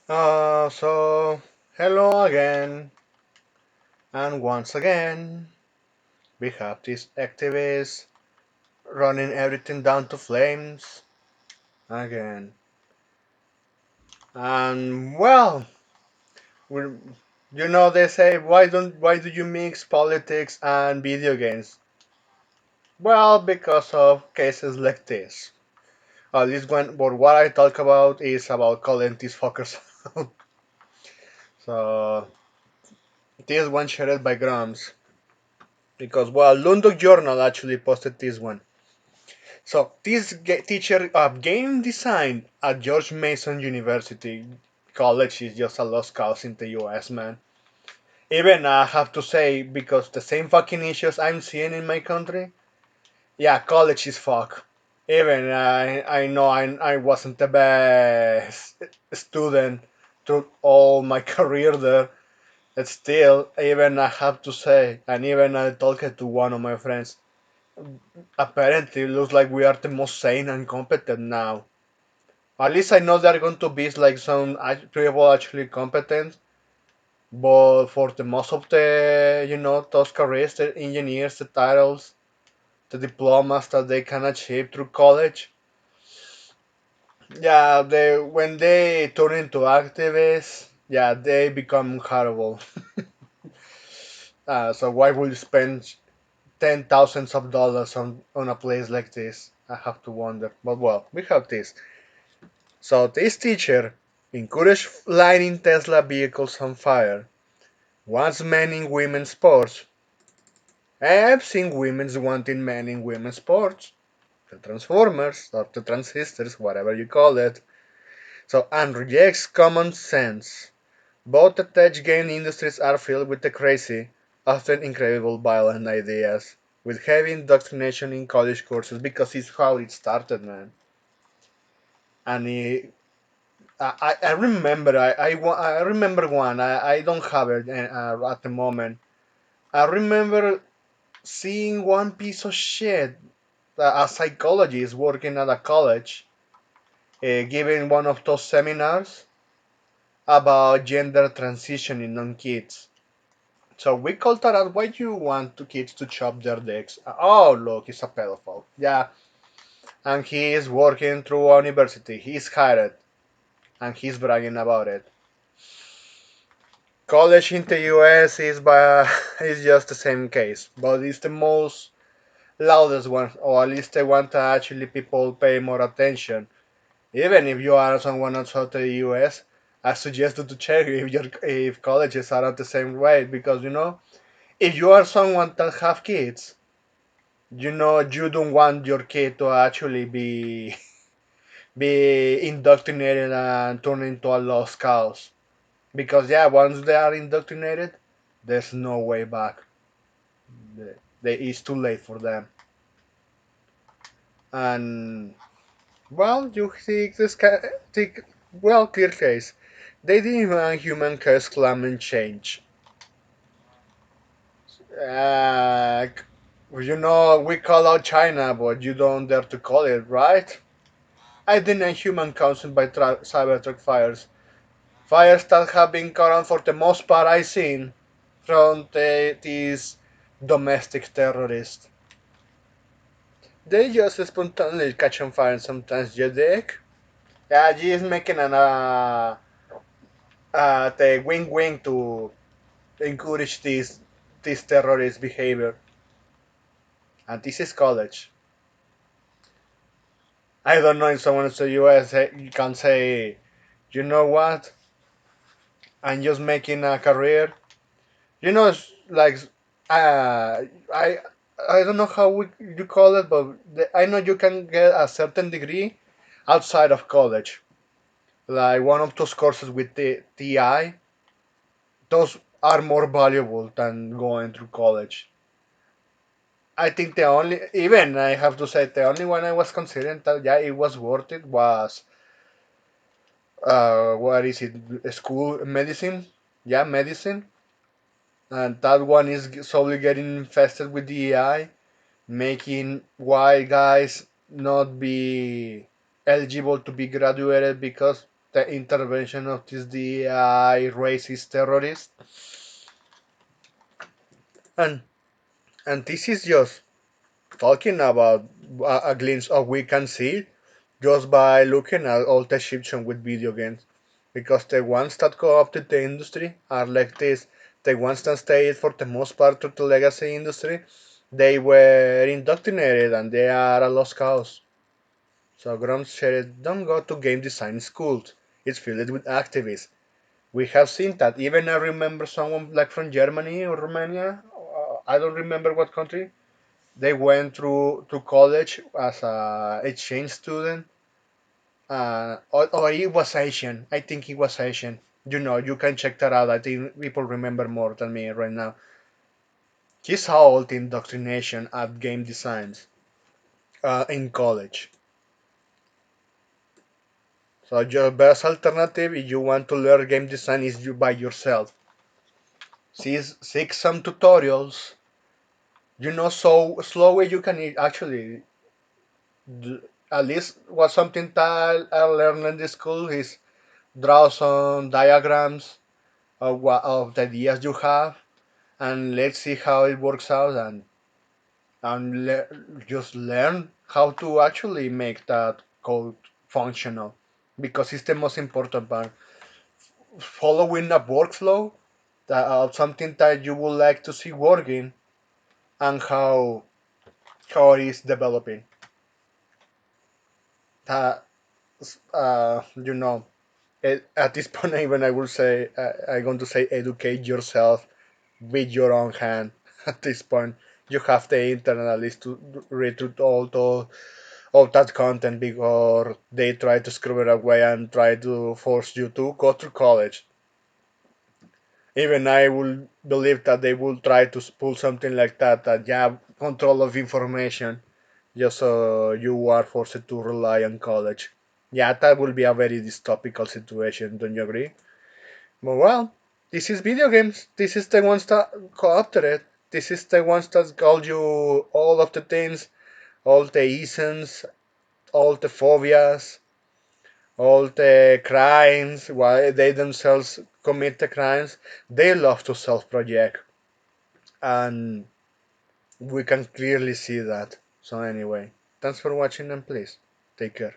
Hello again, and once again, we have these activists running everything down to flames again. And well, we they say why do you mix politics and video games? Well, because of cases like this. At least but what I talk about is about calling these fuckers out. So this one shared by Grams because Lundok Journal actually posted this one. So this teacher of game design at George Mason University College is just a lost cause in the U.S., man. Even I have to say, because the same fucking issues I'm seeing in my country, yeah, college is fuck. Even I know I wasn't the best student through all my career there. But still, even I have to say, and even I talked to one of my friends, apparently it looks like we are the most sane and competent now. At least I know there are going to be like some people actually competent, but for the most of the those careers, the engineers, the titles, the diplomas that they can achieve through college, yeah, they when they turn into activists, yeah, they become horrible. So why would you spend ten thousands of dollars on a place like this? I have to wonder. But well, we have this. So this teacher encouraged lighting Tesla vehicles on fire. Wants men in women's sports. I've seen women's wanting men in women's sports. The Transformers, or the Transistors, whatever you call it. So, and rejects common sense. Both the tech game industries are filled with the crazy, often incredible violent ideas, with heavy indoctrination in college courses because it's how it started, man. And I remember I remember one. I don't have it at the moment. I remember seeing one piece of shit, a psychologist working at a college, giving one of those seminars about gender transitioning on kids. So we called her out. Why do you want to kids to chop their dicks? Oh, look, he's a pedophile. Yeah, and he is working through a university. He's hired, and he's bragging about it. College in the US is just the same case, but it's the most loudest one, or at least the one that actually people pay more attention. Even if you are someone outside the US, I suggest you to check if colleges are not the same way, because if you are someone that have kids, you don't want your kid to actually be be indoctrinated and turn into a lost cause. Because yeah, once they are indoctrinated, there's no way back. It's too late for them. And well, you take take clear case. They didn't want human cause climate change. Uh, we call out China, but you don't dare to call it, right? I deny human caused by cyber fires. Fires that have been current for the most part I've seen from these domestic terrorists. They just spontaneously catch on fire and sometimes you dig. Yeah, she is making the wing to encourage this terrorist behavior. And this is college. I don't know if someone in the US can say, you know what? I'm just making a career. It's like uh, I I don't know how you call it, but I know you can get a certain degree outside of college. Like one of those courses with the TI, those are more valuable than going through college. I think the only, even I have to say, the only one I was considering that yeah, it was worth it was what is it? School medicine? Yeah, medicine. And that one is slowly getting infested with the AI, making white guys not be eligible to be graduated because the intervention of this DI racist terrorist, and this is just talking about a glimpse of we can see just by looking at all the Egyptian with video games. Because the ones that go up to the industry are like this. The ones that stayed for the most part to the legacy industry, they were indoctrinated and they are a lost cause. So Grom said, don't go to game design schools. It's filled with activists. We have seen that. Even I remember someone like from Germany or Romania, I don't remember what country, they went through to college as a exchange student. Or he was Asian. I think he was Asian. You know, you can check that out. I think people remember more than me right now. He saw all the indoctrination at game designs in college. So your best alternative if you want to learn game design is you by yourself. Seek some tutorials. You know, so slowly you can actually at least what something that I learned in the school is draw some diagrams of of the ideas you have, and let's see how it works out, and just learn how to actually make that code functional, because it's the most important part. Following a workflow, something that you would like to see working, and how it is developing. That you know, at this point, even I will say I'm going to say educate yourself with your own hand. At this point, you have the internet at least to read through all that content before they try to screw it away and try to force you to go to college. Even I will believe that they will try to pull something like that, that yeah, control of information, just so you are forced to rely on college. Yeah, that will be a very dystopical situation, don't you agree? But well, this is video games. This is the ones that co-opted it. This is the ones that call you all of the things, all the isms, all the phobias, all the crimes, why they themselves commit the crimes. They love to self-project, and we can clearly see that. So anyway, thanks for watching and please take care.